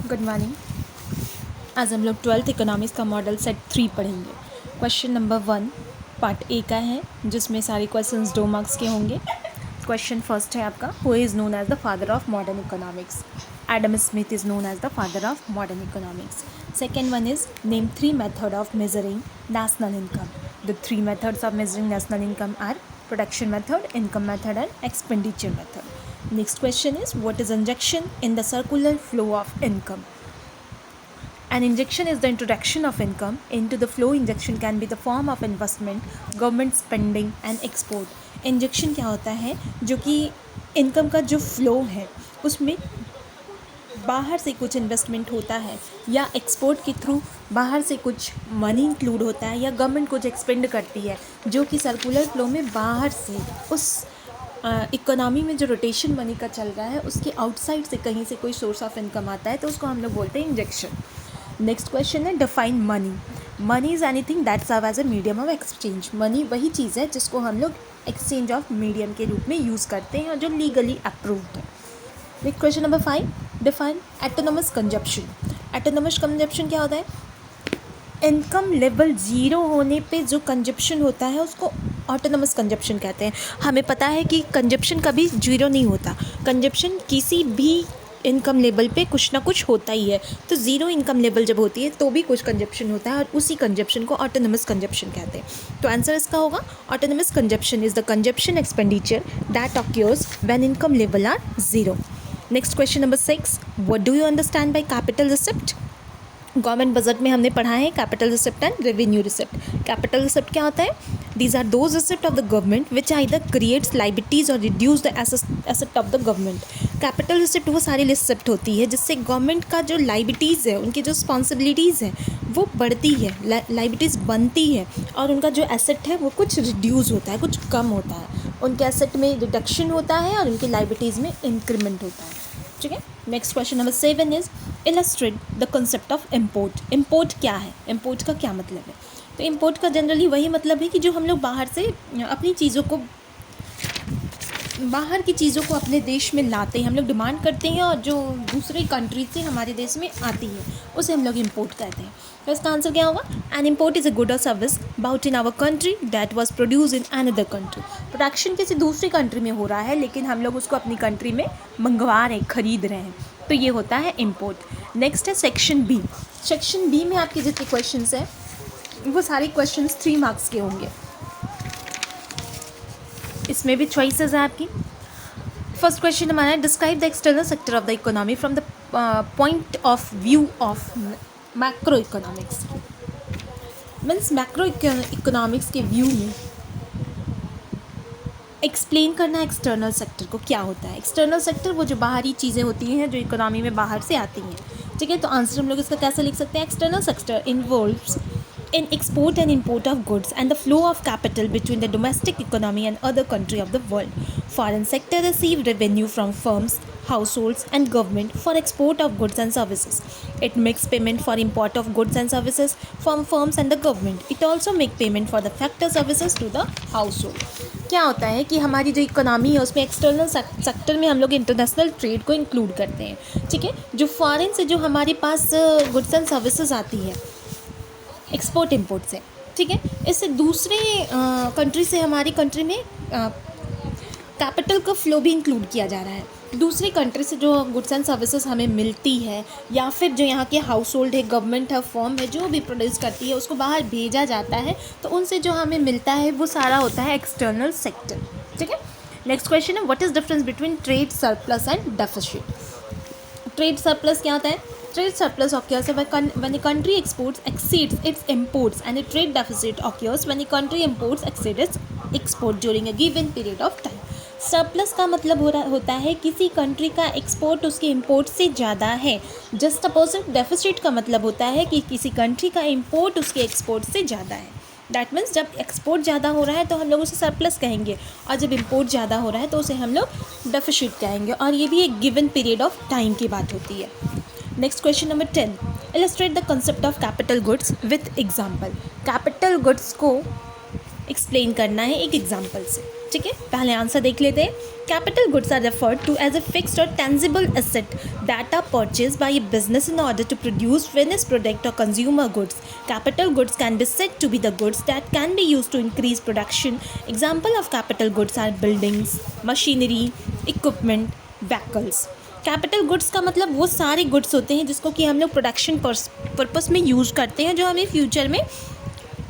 Good morning. आज हम लोग 12th इकोनॉमिक्स का मॉडल सेट 3 पढ़ेंगे। क्वेश्चन नंबर 1 पार्ट ए का है, जिसमें सारे क्वेश्चंस 2 मार्क्स के होंगे। क्वेश्चन फर्स्ट है आपका, who is known as the father of modern economics? Adam Smith is known as the father of modern economics. Second one is name 3 method of measuring national income. The 3 methods of measuring national income are production method, income method and expenditure method. Next question is, what is injection in the circular flow of income? An injection is the introduction of income into the flow. Injection can be the form of investment, government spending and export. Injection क्या होता है? जो कि income का जो flow है उसमें बाहर से कुछ इन्वेस्टमेंट होता है या एक्सपोर्ट के थ्रू बाहर से कुछ मनी इंक्लूड होता है या गवर्नमेंट कुछ एक्सपेंड करती है, जो कि सर्कुलर फ्लो में बाहर से उस इकोनॉमी में जो रोटेशन मनी का चल रहा है उसके आउटसाइड से कहीं से कोई सोर्स ऑफ इनकम आता है, तो उसको हम लोग बोलते हैं इंजेक्शन. नेक्स्ट क्वेश्चन है, define money. Money is anything that serve as a medium of exchange. Money वही चीज़ है जिसको हम लोग एक्सचेंज ऑफ मीडियम के रूप में यूज़ करते हैं और जो लीगली अप्रूव्ड है. Next question number 5, define autonomous consumption. Autonomous consumption क्या होता है? इनकम लेवल ज़ीरो होने पे जो कंजप्शन होता है उसको ऑटोनमस कंजप्शन कहते हैं. हमें पता है कि कंजप्शन कभी जीरो नहीं होता. कंजप्शन किसी भी इनकम लेवल पे कुछ ना कुछ होता ही है. तो ज़ीरो इनकम लेवल जब होती है तो भी कुछ कंजप्शन होता है और उसी कंजप्शन को ऑटोनमस कंजप्शन कहते हैं. तो आंसर इसका होगा, autonomous consumption is the consumption expenditure that occurs when income level are zero. Next question number 6, what do you understand by capital receipt? Government budget में हमने पढ़ा है capital receipt and revenue receipt. Capital receipt क्या होता है? These are those receipt of the government which either creates liabilities और reduce the asset of the government. Capital receipt वो सारी रिसिप्ट होती है जिससे गवर्नमेंट का जो लाइबिलिटीज़ है, उनकी जो रिस्पॉन्सिबिलिटीज़ है वो बढ़ती है, लाइबिलिटीज़ बनती है और उनका जो एसेट है वो कुछ रिड्यूस होता है, कुछ कम होता है. उनके एसेट में रिडक्शन होता है और उनकी लाइबिलिटीज़ में इंक्रीमेंट होता है. ठीक है. Next question number 7 is illustrate the concept of import. Import क्या है? इम्पोर्ट का क्या मतलब है? तो इम्पोर्ट का जनरली वही मतलब है कि जो हम लोग बाहर से अपनी चीज़ों को, बाहर की चीज़ों को अपने देश में लाते हैं, हम लोग डिमांड करते हैं और जो दूसरे कंट्री से हमारे देश में आती है उसे हम लोग इम्पोर्ट कहते हैं. तो इसका आंसर क्या होगा? An import is a good और service bought in our country that was produce in another country. Production किसी दूसरी कंट्री में हो रहा है लेकिन हम लोग उसको अपनी कंट्री में मंगवा रहे हैं, खरीद रहे हैं, तो ये होता है इम्पोर्ट. नेक्स्ट है सेक्शन बी. सेक्शन बी में आपके जितने क्वेश्चन हैं वो सारे क्वेश्चन 3 मार्क्स के होंगे. इसमें भी चॉइसेस है आपकी. फर्स्ट क्वेश्चन हमारा है, describe the external sector of the economy from the point of view of macro economics. Means macro economics के व्यू में एक्सप्लेन करना एक्सटर्नल सेक्टर को क्या होता है. एक्सटर्नल सेक्टर वो जो बाहरी चीज़ें होती हैं जो इकोनॉमी में बाहर से आती हैं. ठीक है. तो आंसर हम लोग इसका कैसे लिख सकते हैं? External sector involves in export and import of goods and the flow of capital between the domestic economy and other country of the world. Foreign sector receive revenue from firms, households and government for export of goods and services. It makes payment for import of goods and services from firms and the government. It also make payment for the factor services to the household. क्या होता है कि हमारी जो economy है उसमें external sector में हम लोग इंटरनेशनल ट्रेड को इंक्लूड करते हैं. ठीक है. जो फॉरेन से जो हमारे पास गुड्स एंड सर्विसेज आती है एक्सपोर्ट इम्पोर्ट से, ठीक है, इससे दूसरे कंट्री से हमारी कंट्री में कैपिटल का फ्लो भी इंक्लूड किया जा रहा है. दूसरी कंट्री से जो गुड्स एंड सर्विसेज हमें मिलती है या फिर जो यहाँ के हाउस होल्ड है, गवर्नमेंट है, फर्म है, जो भी प्रोड्यूस करती है उसको बाहर भेजा जाता है, तो उनसे जो हमें मिलता है वो सारा होता है एक्सटर्नल सेक्टर. ठीक है. नेक्स्ट क्वेश्चन है, what is difference between trade surplus and deficit. Trade surplus क्या होता है? Trade surplus occurs when a country exceeds its imports, and a trade deficit occurs when a country imports exceed its export during a given period of time. Surplus का मतलब होता है किसी country का export उसके इंपोर्ट से ज़्यादा है. जस्ट अपोजिट डेफिसिट का मतलब होता है कि किसी कंट्री का इंपोर्ट उसके एक्सपोर्ट से ज़्यादा है. दैट मीन्स जब एक्सपोर्ट ज़्यादा हो रहा है तो हम लोग उसे सरप्लस कहेंगे और जब इंपोर्ट ज़्यादा हो रहा है तो उसे हम लोग डेफिसिट कहेंगे, और ये भी एक गिवन पीरियड ऑफ टाइम की बात होती है. Next question number 10, illustrate the concept of capital goods with example. Capital goods को एक्सप्लेन करना है एक एग्जाम्पल से. ठीक है. पहले आंसर देख लेते हैं. Capital goods are referred to as a fixed or tangible asset that are purchased by a business in order to produce finished product or consumer goods. Capital goods can be said to be the goods that can be used to increase production. Example of capital goods are buildings, machinery, equipment, vehicles. Capital goods का मतलब वो सारे goods होते हैं जिसको कि हम लोग प्रोडक्शन पर्पस में यूज़ करते हैं, जो हमें फ्यूचर में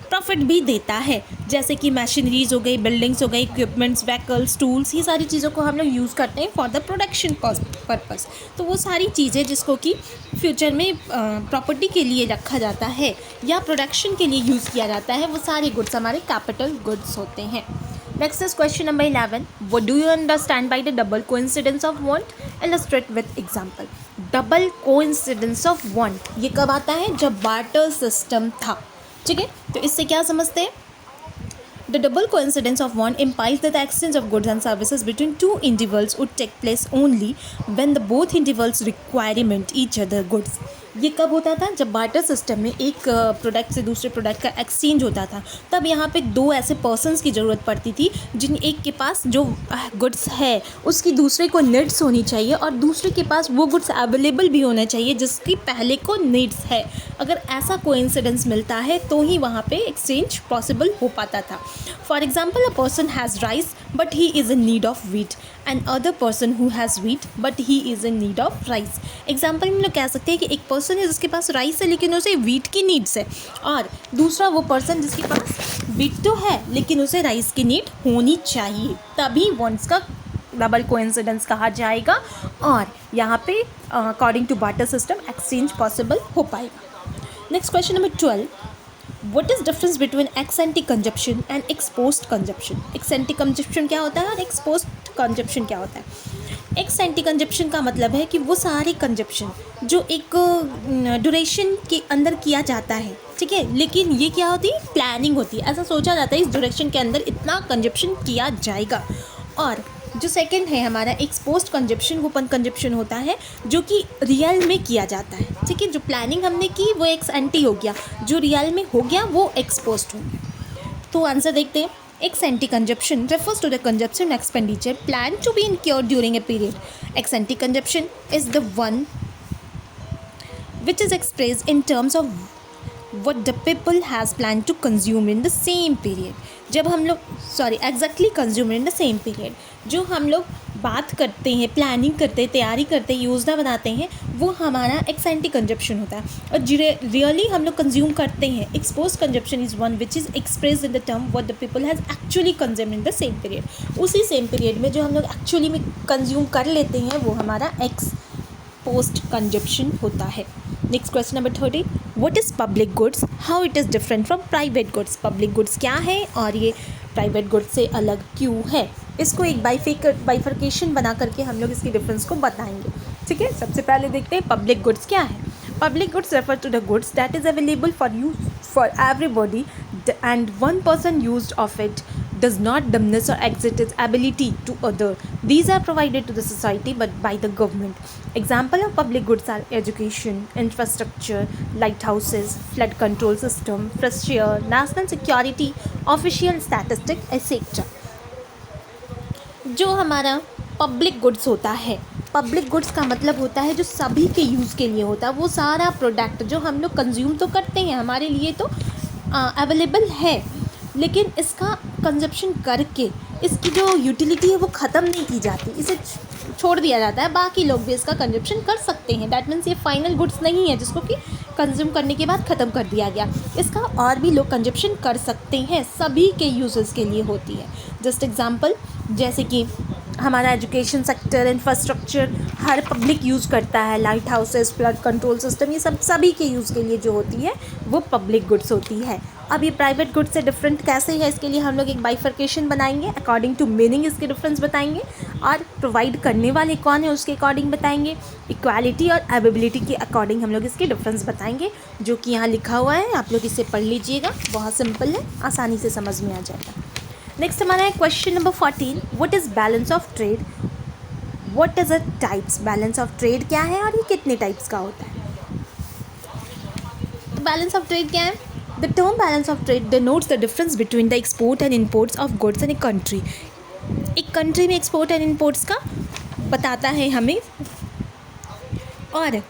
प्रॉफिट भी देता है, जैसे कि मशीनरीज हो गई, बिल्डिंग्स हो गई, इक्विपमेंट्स, व्हीकल्स, टूल्स, ये सारी चीज़ों को हम लोग यूज़ करते हैं फॉर द प्रोडक्शन पर्पस। तो वो सारी चीज़ें जिसको कि फ्यूचर में प्रॉपर्टी के लिए रखा जाता है या प्रोडक्शन के लिए यूज़ किया जाता है, वो सारे गुड्स हमारे कैपिटल गुड्स होते हैं। Next is question number 11. What do you understand by the double coincidence of want? Illustrate with example. Double coincidence of want ये कब आता है? जब बार्टर सिस्टम था, ठीक है। तो इससे क्या समझते हैं? The double coincidence of want implies that the exchange of goods and services between two individuals would take place only when the both individuals requirement each other goods. ये कब होता था? जब बार्टर सिस्टम में एक प्रोडक्ट से दूसरे product का एक्सचेंज होता था, तब यहाँ पे दो ऐसे पर्सन्स की ज़रूरत पड़ती थी जिन एक के पास जो गुड्स है उसकी दूसरे को नीड्स होनी चाहिए और दूसरे के पास वो गुड्स अवेलेबल भी होना चाहिए जिसकी पहले को नीड्स है। अगर ऐसा कोइंसिडेंस मिलता है तो ही वहाँ पे एक्सचेंज पॉसिबल हो पाता था। For example, a person has rice but he is in need of wheat and other person who has wheat but he is in need of rice. Example में लोग कह सकते हैं कि एक पर्सन है जिसके पास राइस है लेकिन उसे वीट की नीड्स है, और दूसरा वो पर्सन जिसके पास वीट तो है लेकिन उसे राइस की नीड होनी चाहिए, तभी वॉन्ट्स का डबल कोइंसिडेंस कहा जाएगा और यहाँ पे according to barter system exchange possible हो पाएगा। Next question number 12. What is difference between ex ante consumption and ex post consumption? ex ante consumption क्या होता है और ex post consumption क्या होता है? ex ante consumption का मतलब है कि वो सारे कंजप्शन जो एक ड्यूरेशन के अंदर किया जाता है, ठीक है, लेकिन ये क्या होती है? प्लानिंग होती है। ऐसा सोचा जाता है इस ड्यूरेशन के अंदर इतना कंजप्शन किया जाएगा। और जो सेकंड है हमारा एक्स पोस्ट कंजप्शन, वो कंजप्शन होता है जो कि रियल में किया जाता है, ठीक है। जो प्लानिंग हमने की वो एक्स एंटी हो गया, जो रियल में हो गया वो एक्स पोस्ट हो गया। तो आंसर देखते हैं। X anti consumption refers to the consumption expenditure planned to be incurred during a period. Ex ante consumption is the one which is expressed in terms of what the people has planned to consume in the same period. जब हम लोग exactly consume in the same period, जो हम लोग बात करते हैं, planning करते हैं, तैयारी करते हैं, योजना बनाते हैं, वो हमारा एक्स एंटी कंजप्शन होता है। और रियली हम लोग कंज्यूम करते हैं, expose consumption is one which is express in the term what the people has actually consume in the same period. उसी सेम पीरियड में जो हम लोग एक्चुअली में कंज्यूम कर लेते हैं वो हमारा एक्स पोस्ट कंजप्शन होता है। Next question number 30. What is public goods? How it is different from private goods? Public goods क्या है और ये प्राइवेट गुड्स से अलग क्यों है? इसको एक बाइफर्केशन बना करके हम लोग इसकी डिफरेंस को बताएंगे, ठीक है। सबसे पहले देखते हैं पब्लिक गुड्स क्या है। Public goods refer to the goods that is available for use for everybody and one person use of it does not diminish or exert its ability to other. These are provided to the society but by the government. Example of public goods are education, infrastructure, lighthouses, flood control system, fresh air, national security, official statistics, etc. जो हमारा public goods होता है, public goods का मतलब होता है जो सभी के यूज़ के लिए होता है, वो सारा प्रोडक्ट जो हम लोग कंज्यूम तो करते हैं, हमारे लिए तो अवेलेबल है, लेकिन इसका कंजप्शन करके इसकी जो यूटिलिटी है वो ख़त्म नहीं की जाती, इसे छोड़ दिया जाता है, बाकी लोग भी इसका कंजप्शन कर सकते हैं। दैट मीन्स ये फाइनल गुड्स नहीं है जिसको कि कंज्यूम करने के बाद ख़त्म कर दिया गया, इसका और भी लोग कंजप्शन कर सकते हैं, सभी के यूजेस के लिए होती है। जस्ट एग्जांपल, जैसे कि हमारा एजुकेशन सेक्टर, इंफ्रास्ट्रक्चर हर पब्लिक यूज़ करता है, light houses, flood control system, ये सब सभी के यूज़ के लिए जो होती है वो पब्लिक गुड्स होती है। अब ये प्राइवेट गुड्स से डिफरेंट कैसे है, इसके लिए हम लोग एक बाइफर्केशन बनाएंगे, अकॉर्डिंग टू मीनिंग इसके डिफरेंस बताएंगे, और प्रोवाइड करने वाले कौन है उसके अकॉर्डिंग बताएंगे, इक्वालिटी और अवेबिलिटी के अकॉर्डिंग हम लोग इसके डिफरेंस बताएंगे, जो कि यहाँ लिखा हुआ है, आप लोग इसे पढ़ लीजिएगा, बहुत सिंपल है, आसानी से समझ में आ जाएगा। नेक्स्ट हमारा है question number 14. What is balance of trade? What is a types? Balance of trade क्या है और ये कितने टाइप्स का होता है? बैलेंस ऑफ ट्रेड क्या है? The term balance of trade denotes the difference between the export and imports of goods in a country. एक कंट्री में एक्सपोर्ट एंड इम्पोर्ट्स का बताता है हमें, और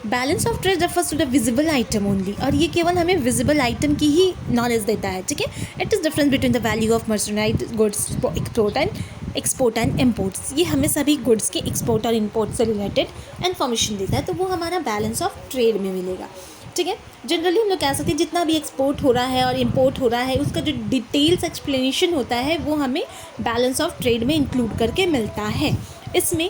balance of trade refers to the visible item only, और ये केवल हमें विजिबल आइटम की ही नॉलेज देता है, ठीक है। It is difference between the value of merchandise goods export and imports. ये हमें सभी गुड्स के एक्सपोर्ट और इम्पोर्ट से रिलेटेड इन्फॉर्मेशन देता है, तो वो हमारा बैलेंस ऑफ ट्रेड में मिलेगा, ठीक है। जनरली हम लोग कह सकते हैं जितना भी एक्सपोर्ट हो रहा है और इम्पोर्ट हो रहा है उसका जो डिटेल्स एक्सप्लेनेशन होता है वो हमें बैलेंस ऑफ ट्रेड में इंक्लूड करके मिलता है। इसमें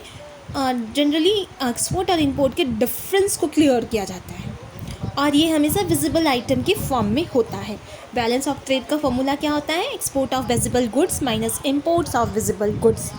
जनरली एक्सपोर्ट और इम्पोर्ट के डिफरेंस को क्लियर किया जाता है, और ये हमेशा विजिबल आइटम के फॉर्म में होता है। बैलेंस ऑफ ट्रेड का फॉर्मूला क्या होता है? Export of visible goods minus imports of visible goods.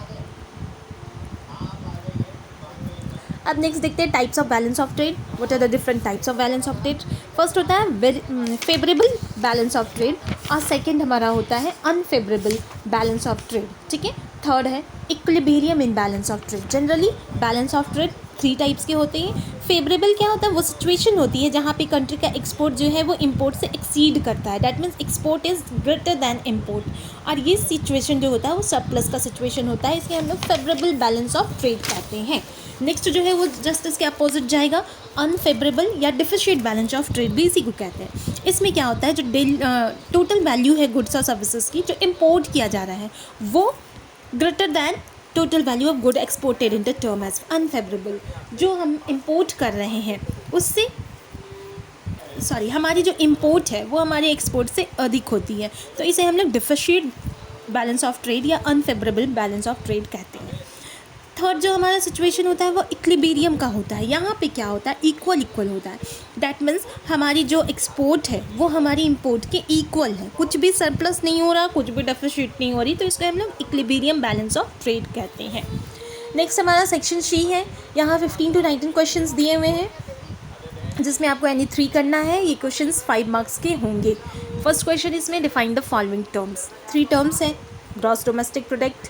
अब नेक्स्ट देखते हैं types of balance of trade. What are the different types of balance of trade? First होता है फेवरेबल बैलेंस ऑफ ट्रेड, और सेकंड हमारा होता है अनफेवरेबल बैलेंस ऑफ ट्रेड, ठीक है। थर्ड है equilibrium in balance of trade. Generally balance of trade 3 types के होते हैं। फेवरेबल क्या होता है? वो सिचुएशन होती है जहाँ पे कंट्री का एक्सपोर्ट जो है वो इम्पोर्ट से एक्सीड करता है, that means export is greater than import, और ये सिचुएशन जो होता है वो सरप्लस का सिचुएशन होता है, इसलिए हम लोग फेवरेबल बैलेंस ऑफ ट्रेड कहते हैं। नेक्स्ट जो है वो जस्ट इसके अपोजिट जाएगा, अनफेवरेबल या डिफिशिएंट बैलेंस ऑफ ट्रेड भी इसी को कहते हैं। इसमें क्या होता है, जो टोटल वैल्यू है गुड्स और सर्विसेज की जो इम्पोर्ट किया जा रहा है वो greater than total value of good exported in the term as unfavourable. जो हम इम्पोर्ट कर रहे हैं उससे हमारी जो इम्पोर्ट है वो हमारे एक्सपोर्ट से अधिक होती है, तो इसे हम लोग डिफिशिएंट बैलेंस ऑफ ट्रेड या अनफेवरेबल बैलेंस ऑफ ट्रेड कहते हैं। थर्ड जो हमारा सिचुएशन होता है वो इक्विलिब्रियम का होता है। यहाँ पे क्या होता है? इक्वल होता है, दैट मीन्स हमारी जो एक्सपोर्ट है वो हमारी इंपोर्ट के इक्वल है, कुछ भी सरप्लस नहीं हो रहा, कुछ भी डेफिसिट नहीं हो रही, तो इसको हम लोग इक्विलिब्रियम बैलेंस ऑफ ट्रेड कहते हैं। नेक्स्ट हमारा सेक्शन सी है। यहाँ 15 to 19 क्वेश्चन दिए हुए हैं जिसमें आपको एनी 3 करना है। ये क्वेश्चन 5 मार्क्स के होंगे। फर्स्ट क्वेश्चन इसमें define the following terms. 3 terms हैं, ग्रॉस डोमेस्टिक प्रोडक्ट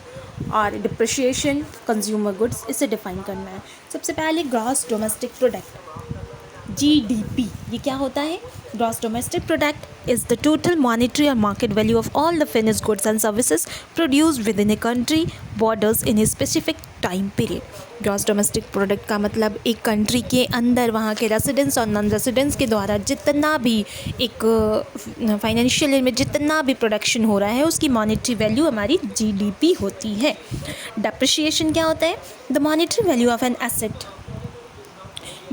और डिप्रिशिएशन, कंज्यूमर गुड्स, इसे डिफाइन करना है। सबसे पहले ग्रॉस डोमेस्टिक प्रोडक्ट, GDP। ये क्या होता है? Gross domestic product is the total monetary और market value of all the finished goods and services produced within a country borders in a specific time period. Gross domestic product का मतलब एक country के अंदर वहाँ के residents और non residents के द्वारा जितना भी एक फाइनेंशियल ईयर में जितना भी प्रोडक्शन हो रहा है उसकी मॉनेटरी वैल्यू हमारी GDP होती है। डेप्रिशिएशन क्या होता है? The monetary value of an asset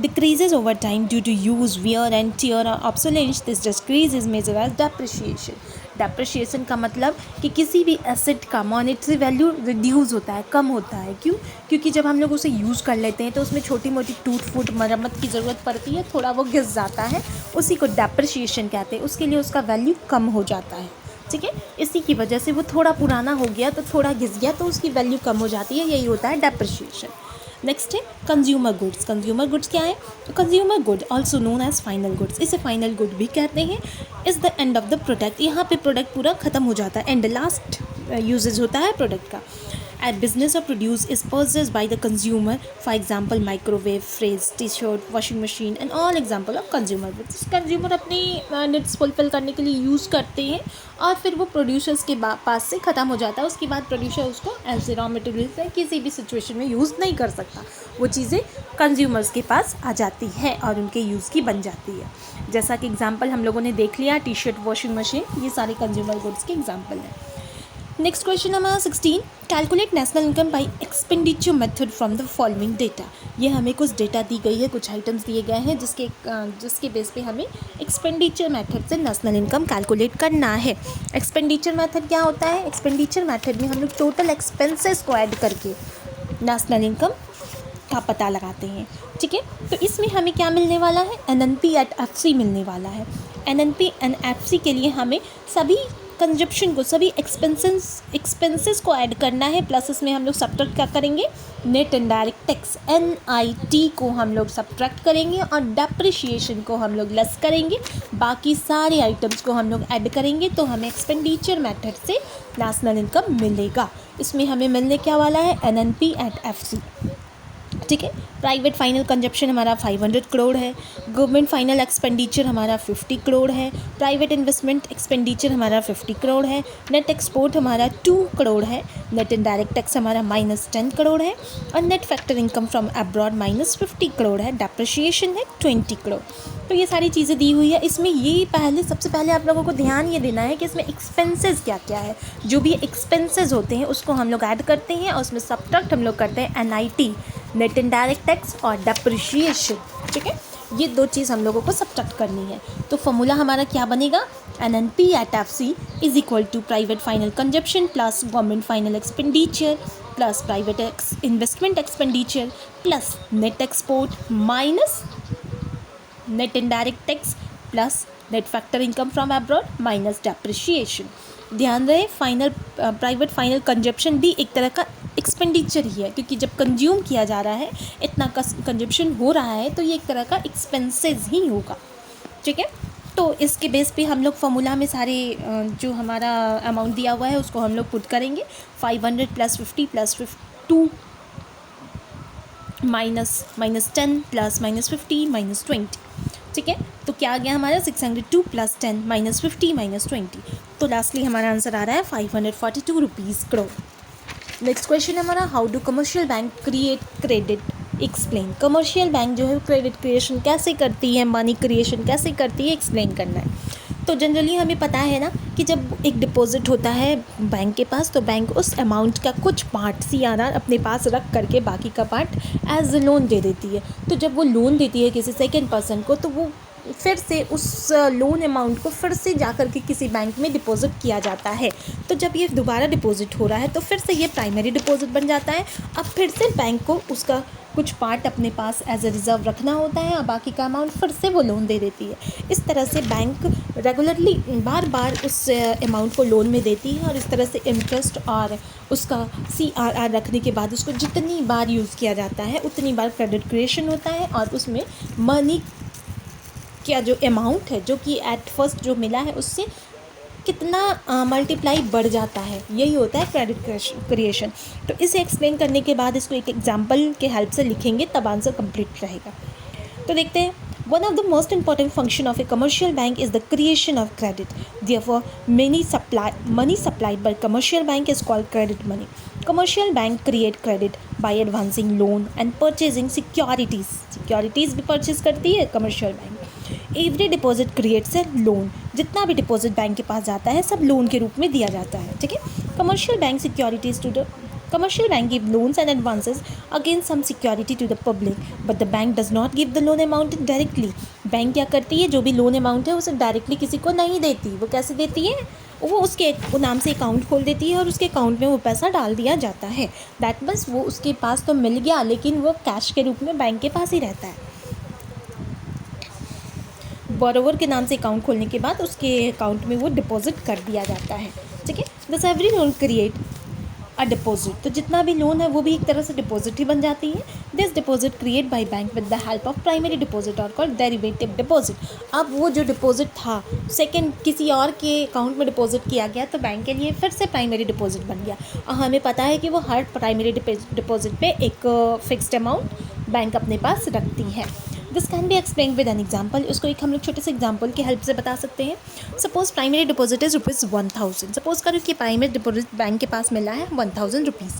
decreases over time due to use, wear and tear or obsolescence. This decrease is measured as depreciation. Depreciation का मतलब कि किसी भी एसेट का मॉनेटरी वैल्यू रिड्यूस होता है, कम होता है। क्यों? क्योंकि जब हम लोग उसे यूज़ कर लेते हैं तो उसमें छोटी मोटी टूट फूट मरम्मत की ज़रूरत पड़ती है, थोड़ा वो घिस जाता है, उसी को डेप्रिशिएशन कहते हैं। उसके लिए उसका वैल्यू कम हो जाता है, ठीक है। इसी की वजह से वो थोड़ा पुराना हो गया तो थोड़ा घिस गया तो उसकी वैल्यू कम हो जाती है, यही होता है डेप्रिशिएशन। नेक्स्ट है कंज्यूमर गुड्स। कंज्यूमर गुड्स क्या है? तो consumer good also known as final goods, इसे फाइनल गुड भी कहते हैं। Is the end of the product, यहाँ पे प्रोडक्ट पूरा ख़त्म हो जाता है, एंड लास्ट यूजेज होता है प्रोडक्ट का। एट बिजनेस और produce is purchase by the consumer, for example microwave, fridge, T-shirt, washing machine and all example of consumer goods. Consumer अपनी नीड्स फुलफिल करने के लिए यूज़ करते हैं और फिर वो प्रोड्यूसर्स के पास से ख़त्म हो जाता है। उसके बाद प्रोड्यूसर उसको एज ए रॉ मटेरियल से किसी भी सिचुएशन में यूज़ नहीं कर सकता, वो चीज़ें कंज्यूमर्स के पास आ जाती है और उनके यूज़ की बन जाती है। जैसा कि एग्जाम्पल हम लोगों ने देख लिया, टी-शर्ट, वॉशिंग मशीन, ये सारे कंज्यूमर गुड्स के एग्जाम्पल हैं। नेक्स्ट क्वेश्चन हमारा 16, calculate national income by expenditure method from the following data. ये हमें कुछ डेटा दी गई है, कुछ आइटम्स दिए गए हैं जिसके बेस पे हमें एक्सपेंडिचर मेथड से नेशनल इनकम कैलकुलेट करना है। एक्सपेंडिचर मेथड क्या होता है? एक्सपेंडिचर मेथड में हम लोग टोटल एक्सपेंसेस को ऐड करके नेशनल इनकम का पता लगाते हैं, ठीक है। तो इसमें हमें क्या मिलने वाला है? NNP एट FC मिलने वाला है। NNP एंड FC के लिए हमें सभी कंजप्शन को, सभी एक्सपेंसेस को ऐड करना है, प्लस इसमें हम लोग सब्ट्रैक्ट क्या करेंगे? नेट इनडायरेक्ट टैक्स NIT को हम लोग सब्ट्रैक्ट करेंगे और डेप्रिशिएशन को हम लोग लेस करेंगे, बाकी सारे आइटम्स को हम लोग ऐड करेंगे, तो हमें एक्सपेंडिचर मेथड से नेशनल इनकम मिलेगा। इसमें हमें मिलने क्या वाला है? NNP at FC। ठीक है। प्राइवेट फाइनल कंजप्शन हमारा 500 करोड़ है। गवर्नमेंट फाइनल एक्सपेंडिचर हमारा 50 करोड़ है। प्राइवेट इन्वेस्टमेंट एक्सपेंडिचर हमारा 50 करोड़ है। नेट एक्सपोर्ट हमारा 2 करोड़ है। नेट इनडायरेक्ट टैक्स हमारा -10 करोड़ है। और net factor income from abroad -50 crore है। डेप्रिसिएशन है 20 करोड़। तो ये सारी चीज़ें दी हुई है। इसमें ये सबसे पहले आप लोगों को ध्यान ये देना है कि इसमें एक्सपेंसेस क्या क्या है। जो भी एक्सपेंसेस होते हैं उसको हम लोग ऐड करते हैं और उसमें सबट्रैक्ट हम लोग करते हैं NIT, नेट इनडायरेक्ट टैक्स और डेप्रिसिएशन। ठीक है, ये दो चीज़ हम लोगों को सबट्रैक्ट करनी है। तो फॉर्मूला हमारा क्या बनेगा, NNP at FC is equal to private final consumption plus government final expenditure plus private investment expenditure plus net export minus net indirect tax plus net factor income from abroad minus depreciation. ध्यान रहे private final consumption भी एक तरह का expenditure ही है, क्योंकि जब consume किया जा रहा है, इतना कंजप्शन हो रहा है, तो ये एक तरह का एक्सपेंसेस ही होगा। ठीक है, तो इसके बेस पे हम लोग फॉर्मूला में सारे जो हमारा अमाउंट दिया हुआ है उसको हम लोग पुट करेंगे। 500 + 50 + 2 -10 + -50 -20। ठीक है, तो क्या आ गया हमारा 602 + 10 -50 -20। तो लास्टली हमारा आंसर आ रहा है 542 रुपीज़ करोड़। नेक्स्ट क्वेश्चन हमारा, how do commercial bank create credit explain. Commercial bank जो है क्रेडिट क्रिएशन कैसे करती है, मनी क्रिएशन कैसे करती है, एक्सप्लेन करना है। तो जनरली हमें पता है ना कि जब एक डिपॉजिट होता है बैंक के पास, तो बैंक उस अमाउंट का कुछ पार्ट CRR अपने पास रख करके बाकी का पार्ट एज लोन दे देती है। तो जब वो लोन देती है किसी सेकेंड पर्सन को, तो वो फिर से उस लोन अमाउंट को फिर से जा कर के किसी बैंक में डिपॉजिट किया जाता है। तो जब ये दोबारा डिपॉजिट हो रहा है तो फिर से ये प्राइमरी डिपॉजिट बन जाता है। अब फिर से बैंक को उसका कुछ पार्ट अपने पास एज ए रिज़र्व रखना होता है और बाकी का अमाउंट फिर से वो लोन दे देती है। इस तरह से बैंक रेगुलरली बार बार उस अमाउंट को लोन में देती है और इस तरह से इंटरेस्ट और उसका CRR रखने के बाद उसको जितनी बार यूज़ किया जाता है उतनी बार क्रेडिट क्रिएशन होता है और उसमें मनी क्या जो अमाउंट है जो कि एट फर्स्ट जो मिला है उससे कितना मल्टीप्लाई बढ़ जाता है, यही होता है क्रेडिट क्रिएशन। तो इसे एक्सप्लेन करने के बाद इसको एक एग्जांपल के हेल्प से लिखेंगे, तब आंसर कंप्लीट रहेगा। तो देखते हैं, one of the most important function of A commercial bank is the creation of credit. Therefore money supplied by commercial bank is called credit money. Commercial bank create credit by advancing loan and purchasing securities. Securities भी purchase करती है commercial bank. Every deposit creates a loan. जितना भी deposit bank के पास जाता है सब loan के रूप में दिया जाता है। ठीक है, commercial bank securities to the Commercial bank give loans and advances against some security to the public, but the bank does not give the loan amount directly. Bank क्या करती है, जो भी लोन अमाउंट है उसे डायरेक्टली किसी को नहीं देती। वो कैसे देती है, वो उसके नाम से अकाउंट खोल देती है और उसके अकाउंट में वो पैसा डाल दिया जाता है। दैट मीन्स वो उसके पास तो मिल गया, लेकिन वो कैश के रूप में बैंक के पास ही रहता है। बोरोवर के नाम से अकाउंट खोलने के बाद उसके अकाउंट में वो डिपॉजिट कर दिया जाता है। ठीक है, दस every loan create a deposit. तो जितना भी लोन है वो भी एक तरह से डिपॉजिट ही बन जाती है। This deposit create by bank with the help of primary deposit और कॉल्ड डेरिवेटिव डिपॉजिट। अब वो जो डिपॉजिट था सेकंड किसी और के अकाउंट में डिपॉजिट किया गया तो बैंक के लिए फिर से प्राइमरी डिपॉजिट बन गया। और हमें पता है कि वो हर प्राइमरी डिपॉजिट पे एक फिक्स्ड अमाउंट बैंक अपने पास रखती है। This can be explain with an example. उसको एक हम लोग छोटे से एग्जाम्पल की हेल्प से बता सकते हैं। Suppose primary deposit is ₹1000। Suppose करो कि प्राइमरी डिपॉजिट बैंक के पास मिला है 1000 rupees.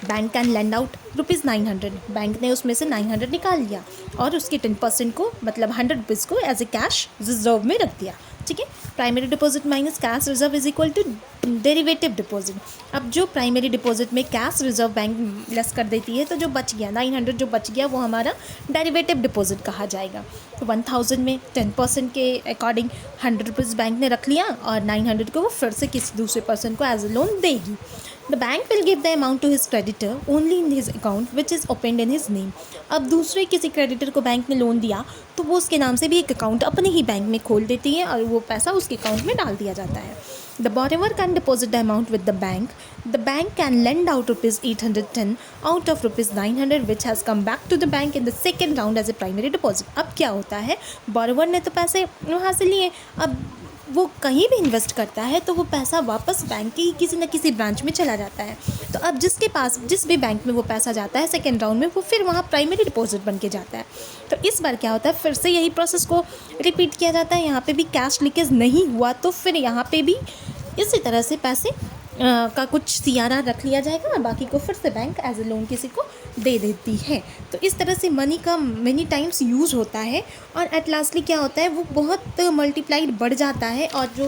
Bank can lend out ₹900। Bank ने उसमें से 900 निकाल लिया और उसके 10% को मतलब 100 रुपीज़ को एज ए कैश रिजर्व में रख दिया। ठीक है, primary deposit minus cash reserve is equal to derivative deposit. अब जो प्राइमरी डिपॉजिट में कैश रिजर्व बैंक लेस कर देती है तो जो बच गया 900 जो बच गया वो हमारा डेरिवेटिव डिपॉजिट कहा जाएगा। तो 1000 में 10% के अकॉर्डिंग 100 रुपीज़ बैंक ने रख लिया और 900 को वो फिर से किसी दूसरे पर्सन को एज ए लोन देगी। The bank will give the amount to his creditor only in his account which is opened in his name. अब दूसरे किसी क्रेडिटर को बैंक ने लोन दिया तो वो उसके नाम से भी एक अकाउंट अपने ही बैंक में खोल देती है और वो पैसा उसके अकाउंट में डाल दिया जाता है। The borrower can deposit the amount with the bank. The bank can lend out ₹810 out of ₹900 which has come back to the bank in the second round as a primary deposit. अब क्या होता है, borrower ने तो पैसे वहाँ से लिए, अब वो कहीं भी इन्वेस्ट करता है तो वो पैसा वापस बैंक के ही किसी न किसी ब्रांच में चला जाता है। तो अब जिसके पास जिस भी बैंक में वो पैसा जाता है सेकेंड राउंड में, वो फिर वहाँ प्राइमरी डिपॉजिट बन के जाता है। तो इस बार क्या होता है, फिर से यही प्रोसेस को रिपीट किया जाता है। यहाँ पे भी कैश लीकेज नहीं हुआ तो फिर यहाँ पे भी इसी तरह से पैसे का कुछ सीआरआर रख लिया जाएगा और बाकी को फिर से बैंक एज ए लोन किसी को दे देती है। तो इस तरह से मनी का मेनी टाइम्स यूज़ होता है और एट लास्टली क्या होता है, वो बहुत मल्टीप्लाइड बढ़ जाता है और जो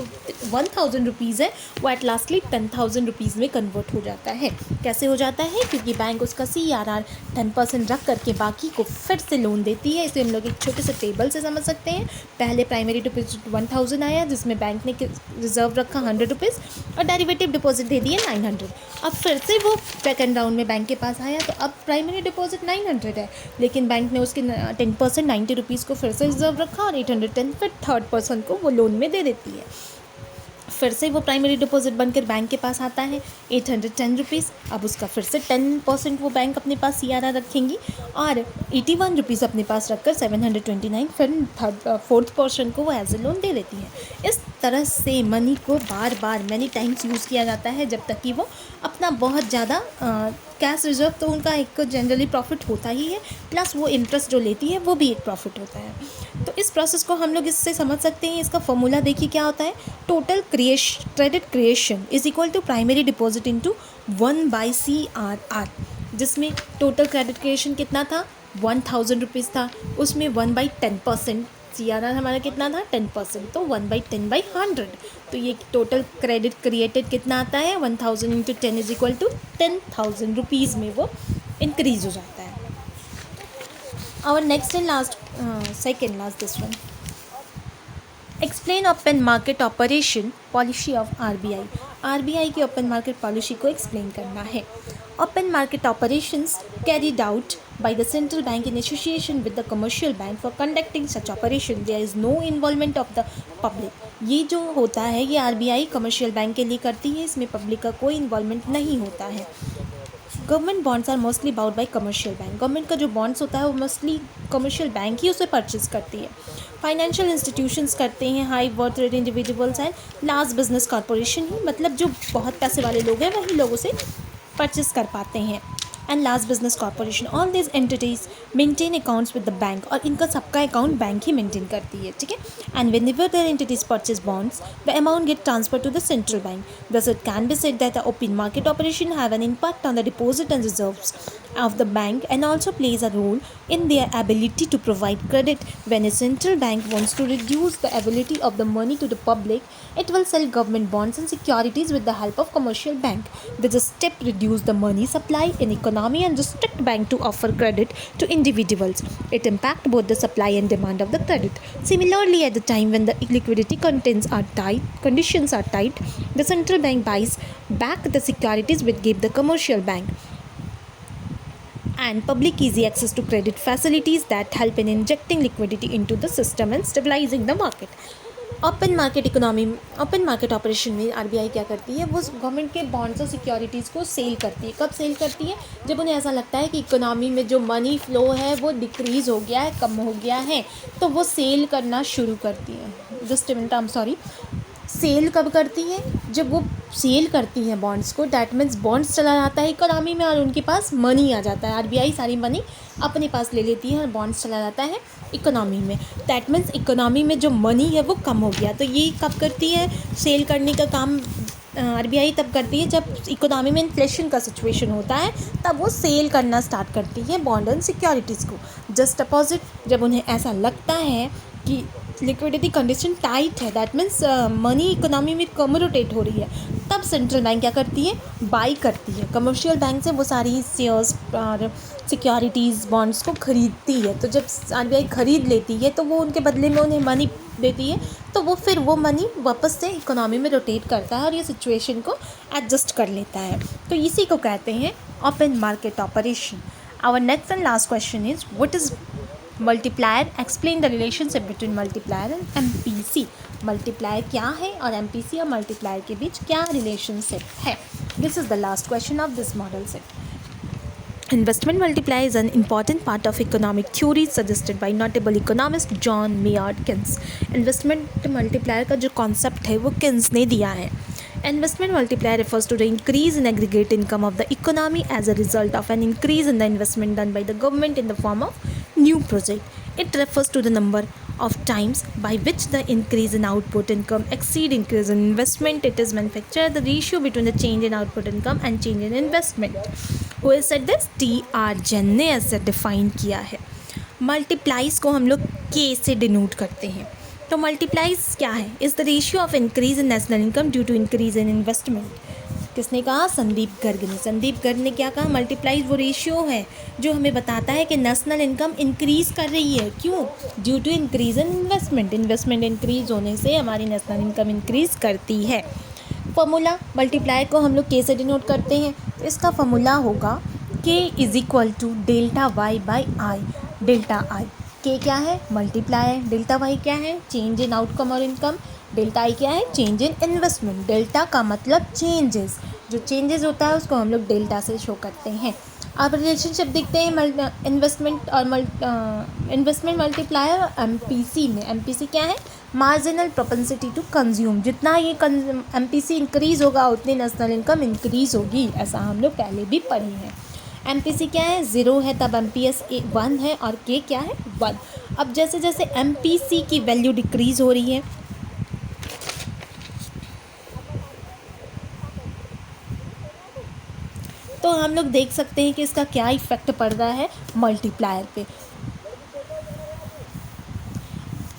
1000 रुपीज़ है वो एट लास्टली 10,000 रुपीज़ में कन्वर्ट हो जाता है। कैसे हो जाता है, क्योंकि बैंक उसका सीआरआर 10% रख करके बाकी को फिर से लोन देती है। इसे हम लोग एक छोटे से टेबल से समझ सकते हैं। पहले प्राइमरी डिपॉजिट 1000 आया जिसमें बैंक ने रिजर्व रखा 100 रुपीज़ और डेरिवेटिव डिपॉजिट दे दिए 900। अब फिर से वो सेकेंड राउंड में बैंक के पास आया तो अब प्राइमरी डिपॉजिट 900 है, लेकिन बैंक ने उसके 10% 90 रुपीज़ को फिर से रिजर्व रखा और 810 फिर थर्ड पर्सन को वो लोन में दे देती है। फिर से वो प्राइमरी डिपॉजिट बनकर बैंक के पास आता है 810 रुपीज़। अब उसका फिर से 10% वो बैंक अपने पास सीआरआर रखेंगी और 81 रुपीज़ अपने पास रखकर 729 फिर फोर्थ पर्सन को वो एज ए लोन दे देती है। इस तरह से मनी को बार बार मैनी टाइम्स यूज़ किया जाता है जब तक कि वो अपना बहुत ज़्यादा कैश रिजर्व, तो उनका एक जनरली प्रॉफिट होता ही है, प्लस वो इंटरेस्ट जो लेती है वो भी एक प्रॉफिट होता है। तो इस प्रोसेस को हम लोग इससे समझ सकते हैं। इसका फॉर्मूला देखिए क्या होता है, total credit creation is equal to primary deposit into 1/CRR, जिसमें टोटल क्रेडिट क्रिएशन कितना था 1000 रुपीज़ था, उसमें 1/10% सीआरआर हमारा कितना था 10%, तो 1/10/100। तो ये टोटल क्रेडिट क्रिएटेड कितना आता है 1000 into 10 is equal to 10,000 rupees में वो इंक्रीज हो जाता है। Our next and last, second last this one. Explain open market operation policy of RBI. RBI की open market policy को explain करना है। Open market operations carried out by the central bank in association with the commercial bank for conducting such operation. There is no involvement of the public. ये जो होता है ये RBI commercial bank के लिए करती है, इसमें पब्लिक का कोई इन्वॉल्वमेंट नहीं होता है। Government bonds are mostly bought by commercial bank. Government का जो बॉन्ड्स होता है वो मोस्टली कमर्शियल बैंक ही उसे परचेज करती है। फाइनेंशियल इंस्टीट्यूशंस करते हैं, high worth rate individuals and large business corporation ही, मतलब जो बहुत पैसे वाले लोग हैं वही लोग उसे परचेज कर पाते हैं। And large business corporation, all this entities maintain accounts with the bank, और इनका सबका अकाउंट बैंक ही मेंटेन करती है, ठीक है। And whenever there entities purchase bonds the amount get transfer to the central bank. Thus it can be said that the open market operation have an impact on the deposit and reserves of the bank and also plays a role in their ability to provide credit. When a central bank wants to reduce the availability of the money to the public, it will sell government bonds and securities with the help of commercial bank. This step reduce the money supply in economy and restrict bank to offer credit to individuals. It impact both the supply and demand of the credit. Similarly, at the time when the liquidity conditions are tight, the central bank buys back the securities which give the commercial bank and public easy access to credit facilities that help in injecting liquidity into the system and stabilizing the market. Open market economy, open market operation में RBI क्या करती है, वो government के bonds और securities को cell करती है। कब सेल करती है, जब उन्हें ऐसा लगता है कि इकोनॉमी में जो मनी फ्लो है वो डिक्रीज़ हो गया है, कम हो गया है, तो वो सेल करना शुरू करती है। Just minute, I am sorry, sell कब करती है, जब वो सेल करती हैं बॉन्ड्स को, डैट मीन्स बॉन्ड्स चला जाता है इकोनॉमी में और उनके पास मनी आ जाता है। आरबीआई सारी मनी अपने पास ले लेती है और बॉन्ड्स चला जाता है इकोनॉमी में। डैट मीन्स इकोनॉमी में जो मनी है वो कम हो गया। तो ये कब करती है, सेल करने का काम आरबीआई तब करती है जब इकोनॉमी में इन्फ्लेशन का सिचुएशन होता है, तब वो सेल करना स्टार्ट करती है बॉन्ड एंड सिक्योरिटीज़ को। जस्ट अपोजिट, जब उन्हें ऐसा लगता है कि लिक्विडिटी कंडीशन टाइट है, दैट मीन्स मनी इकोनॉमी में कम रोटेट हो रही है, तब सेंट्रल बैंक क्या करती है, बाई करती है कमर्शियल बैंक से वो सारी शेयर्स और सिक्योरिटीज़ बॉन्ड्स को ख़रीदती है। तो जब आरबीआई ख़रीद लेती है तो वो उनके बदले में उन्हें मनी देती है, तो वो फिर वो मनी वापस से इकोनॉमी में रोटेट करता है और ये सिचुएशन को एडजस्ट कर लेता है। तो इसी को कहते हैं open market operation. Our next and last question is what is multiplier, explain the relationship between multiplier and MPC. Multiplier क्या है और एमपीसी और मल्टीप्लायर के बीच क्या रिलेशनशिप है। This is the last question of this model set. Investment multiplier is an important part of economic theory suggested by notable economist John Maynard Keynes. Investment multiplier का जो concept है वो Keynes ने दिया है. Investment multiplier refers to the increase in aggregate income of the economy as a result of an increase in the investment done by the government in the form of new project. It refers to the number of times by which the increase in output income exceed increase in investment it is manufactured, the ratio between the change in output income and change in investment. Who has said this? T.R. Jain ने ऐसे define किया है. Multiplies को हम लोग के से denote करते हैं. तो मल्टीप्लाइज क्या है? Is the ratio of increase in national income due to increase in investment. किसने कहा? संदीप गर्ग ने. संदीप गर्ग ने क्या कहा? मल्टीप्लाइज वो रेशियो है जो हमें बताता है कि नेशनल इनकम इंक्रीज़ कर रही है. क्यों? Due to increase in investment. Investment increase होने से हमारी नेशनल इनकम इंक्रीज़ करती है. फॉर्मूला मल्टीप्लाई को हम लोग के से डिनोट करते हैं. इसका फॉर्मूला होगा K is equal to delta Y by I. Delta I के क्या है? मल्टीप्लाई. डेल्टा वाई क्या है? चेंज इन आउटकम और इनकम. डेल्टा आई क्या है? चेंज इन इन्वेस्टमेंट. डेल्टा का मतलब चेंजेस. जो चेंजेस होता है उसको हम लोग डेल्टा से शो करते हैं. अब रिलेशनशिप देखते हैं इन्वेस्टमेंट और इन्वेस्टमेंट मल्टीप्लायर और एमपीसी में. एमपीसी क्या है? Marginal propensity to consume. जितना ये एमपीसी इंक्रीज़ होगा उतनी नेशनल इनकम इंक्रीज़ होगी. ऐसा हम लोग पहले भी पढ़े हैं. एमपीसी क्या है? 0 है तब एमपीएस 1 है और के क्या है? 1. अब जैसे जैसे एमपीसी की वैल्यू डिक्रीज़ हो रही है तो हम लोग देख सकते हैं कि इसका क्या इफ़ेक्ट पड़ रहा है मल्टीप्लायर पे.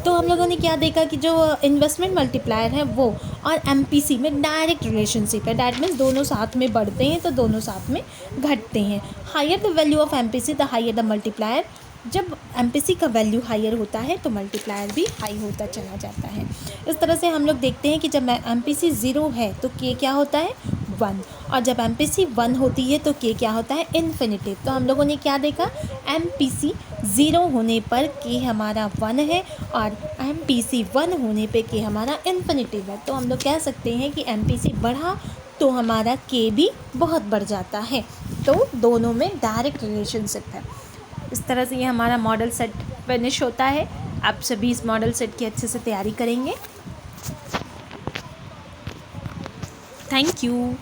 तो हम लोगों ने क्या देखा कि जो इन्वेस्टमेंट मल्टीप्लायर है वो और एमपीसी में डायरेक्ट रिलेशनशिप है. डैट मीन्स दोनों साथ में बढ़ते हैं तो दोनों साथ में घटते हैं. Higher the value of MPC the higher the multiplier. जब एमपीसी का वैल्यू हायर होता है तो मल्टीप्लायर भी हाई होता चला जाता है. इस तरह से हम लोग देखते हैं कि जब एमपीसी 0 है तो के क्या होता है? 1. और जब एमपीसी 1 होती है तो के क्या होता है? इन्फिनिटिव. तो हम लोगों ने क्या देखा? एमपीसी 0 होने पर के हमारा 1 है और एमपीसी 1 होने पे के हमारा इन्फिनिटिव है. तो हम लोग कह सकते हैं कि एमपीसी बढ़ा तो हमारा के भी बहुत बढ़ जाता है. तो दोनों में डायरेक्ट रिलेशनशिप है. इस तरह से ये हमारा मॉडल सेट फिनिश होता है. आप सभी इस मॉडल सेट की अच्छे से तैयारी करेंगे. Thank you.